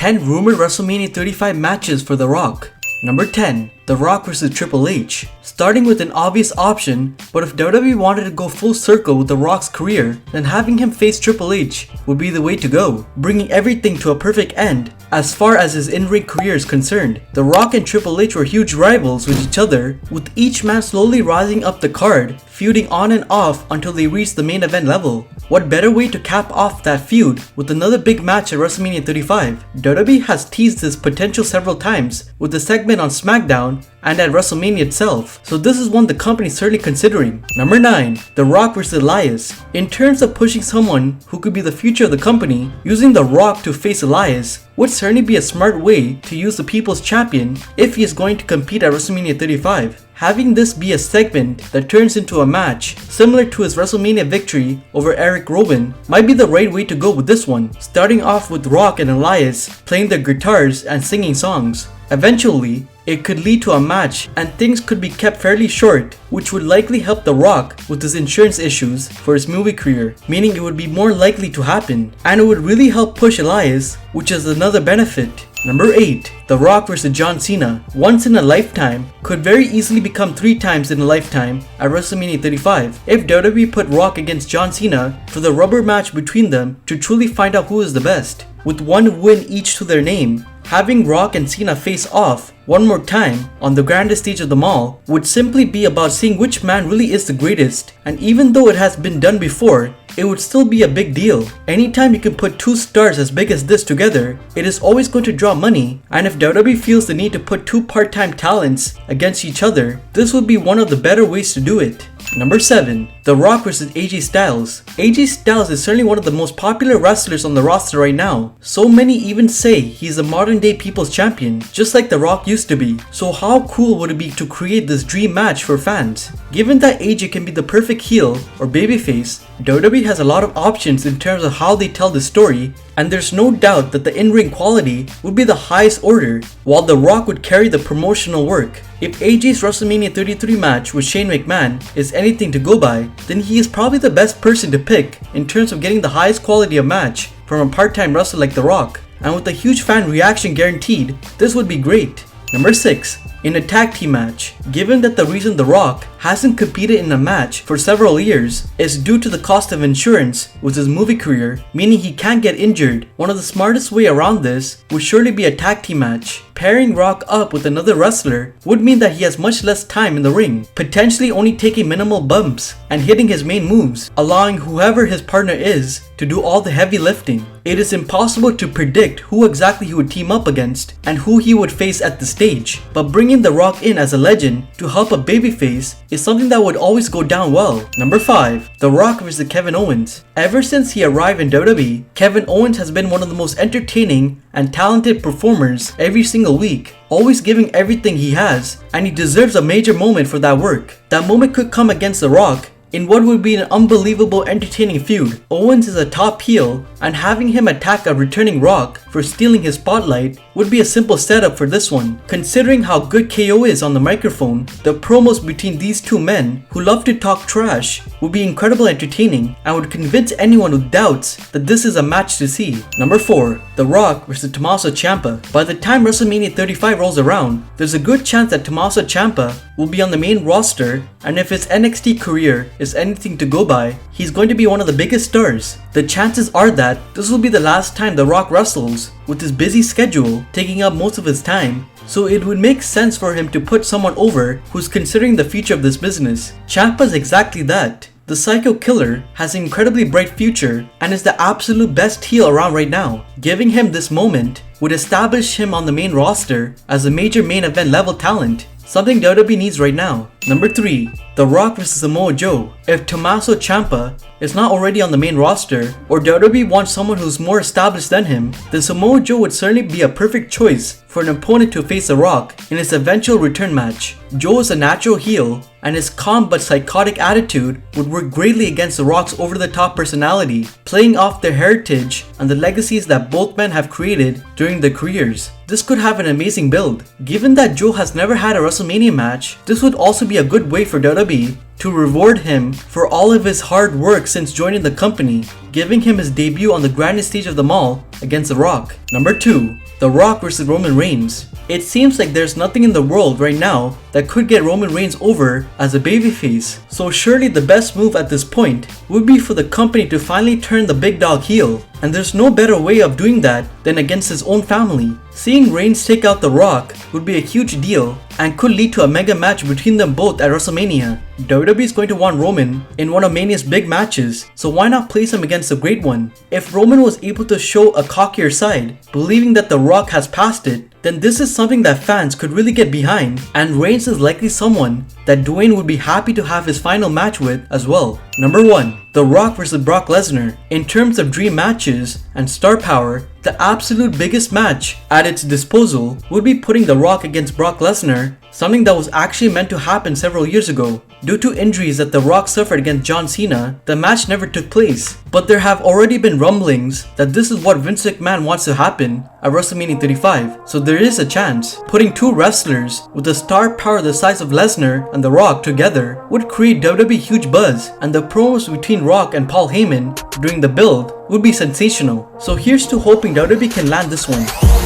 10 rumored WrestleMania 35 matches for The Rock. Number 10. The Rock vs Triple H. Starting with an obvious option, but if WWE wanted to go full circle with The Rock's career, then having him face Triple H would be the way to go, bringing everything to a perfect end as far as his in-ring career is concerned. The Rock and Triple H were huge rivals with each other, with each man slowly rising up the card, feuding on and off until they reached the main event level. What better way to cap off that feud with another big match at WrestleMania 35? WWE has teased this potential several times with the segment on SmackDown and at WrestleMania itself, so this is one the company is certainly considering. Number 9. The Rock vs Elias. In terms of pushing someone who could be the future of the company, using The Rock to face Elias would certainly be a smart way to use the People's Champion if he is going to compete at WrestleMania 35. Having this be a segment that turns into a match similar to his WrestleMania victory over Eric Rowan might be the right way to go with this one, starting off with Rock and Elias playing their guitars and singing songs. Eventually, it could lead to a match and things could be kept fairly short, which would likely help The Rock with his insurance issues for his movie career, meaning it would be more likely to happen, and it would really help push Elias, which is another benefit. Number 8. The Rock vs John Cena. Once in a lifetime could very easily become 3 times in a lifetime at WrestleMania 35 if WWE put Rock against John Cena for the rubber match between them to truly find out who is the best. With one win each to their name, having Rock and Cena face off one more time on the grandest stage of them all would simply be about seeing which man really is the greatest, and even though it has been done before, it would still be a big deal. Anytime you can put 2 stars as big as this together, it is always going to draw money, and if WWE feels the need to put 2 part-time talents against each other, this would be one of the better ways to do it. Number 7. The Rock vs AJ Styles. AJ Styles is certainly one of the most popular wrestlers on the roster right now. So many even say he's a modern day People's Champion, just like The Rock used to be. So how cool would it be to create this dream match for fans? Given that AJ can be the perfect heel or babyface, WWE has a lot of options in terms of how they tell the story, and there's no doubt that the in-ring quality would be the highest order, while The Rock would carry the promotional work. If AJ's WrestleMania 33 match with Shane McMahon is anything to go by, then he is probably the best person to pick in terms of getting the highest quality of match from a part-time wrestler like The Rock, and with a huge fan reaction guaranteed, this would be great. Number 6. In a tag team match. Given that the reason The Rock hasn't competed in a match for several years is due to the cost of insurance with his movie career, meaning he can't get injured, one of the smartest way around this would surely be a tag team match. Pairing Rock up with another wrestler would mean that he has much less time in the ring, potentially only taking minimal bumps and hitting his main moves, allowing whoever his partner is to do all the heavy lifting. It is impossible to predict who exactly he would team up against and who he would face at the stage, but bringing The Rock in as a legend to help a babyface is something that would always go down well. Number 5. The Rock vs Kevin Owens. Ever since he arrived in WWE, Kevin Owens has been one of the most entertaining and talented performers every single week, always giving everything he has, and he deserves a major moment for that work. That moment could come against The Rock in what would be an unbelievable entertaining feud. Owens is a top heel, and having him attack a returning Rock for stealing his spotlight would be a simple setup for this one. Considering how good KO is on the microphone, the promos between these two men who love to talk trash would be incredibly entertaining and would convince anyone who doubts that this is a match to see. Number 4. The Rock vs Tommaso Ciampa. By the time WrestleMania 35 rolls around, there's a good chance that Tommaso Ciampa will be on the main roster, and if his NXT career is anything to go by, he's going to be one of the biggest stars. The chances are that this will be the last time The Rock wrestles, with his busy schedule taking up most of his time, so it would make sense for him to put someone over who's considering the future of this business. Ciampa's exactly that. The Psycho Killer has an incredibly bright future and is the absolute best heel around right now. Giving him this moment would establish him on the main roster as a major main event level talent, something WWE needs right now. Number 3. The Rock vs Samoa Joe. If Tommaso Ciampa is not already on the main roster, or WWE wants someone who's more established than him, then Samoa Joe would certainly be a perfect choice for an opponent to face The Rock in his eventual return match. Joe is a natural heel, and his calm but psychotic attitude would work greatly against The Rock's over-the-top personality, playing off their heritage and the legacies that both men have created during their careers. This could have an amazing build. Given that Joe has never had a WrestleMania match, this would also be a good way for WWE to reward him for all of his hard work since joining the company, giving him his debut on the grandest stage of them all against The Rock. Number 2. The Rock vs Roman Reigns. It seems like there's nothing in the world right now that could get Roman Reigns over as a babyface. So surely the best move at this point would be for the company to finally turn the big dog heel. And there's no better way of doing that than against his own family. Seeing Reigns take out The Rock would be a huge deal and could lead to a mega match between them both at WrestleMania. WWE is going to want Roman in one of Mania's big matches, so why not place him against the Great One? If Roman was able to show a cockier side, believing that The Rock has passed it, then this is something that fans could really get behind, and Reigns is likely someone that Dwayne would be happy to have his final match with as well. Number 1. The Rock vs Brock Lesnar. In terms of dream matches and star power, the absolute biggest match at its disposal would be putting The Rock against Brock Lesnar, something that was actually meant to happen several years ago. Due to injuries that The Rock suffered against John Cena, the match never took place. But there have already been rumblings that this is what Vince McMahon wants to happen at WrestleMania 35, so there is a chance. Putting two wrestlers with a star power the size of Lesnar and The Rock together would create WWE huge buzz, and the promos between Rock and Paul Heyman during the build would be sensational. So here's to hoping WWE can land this one.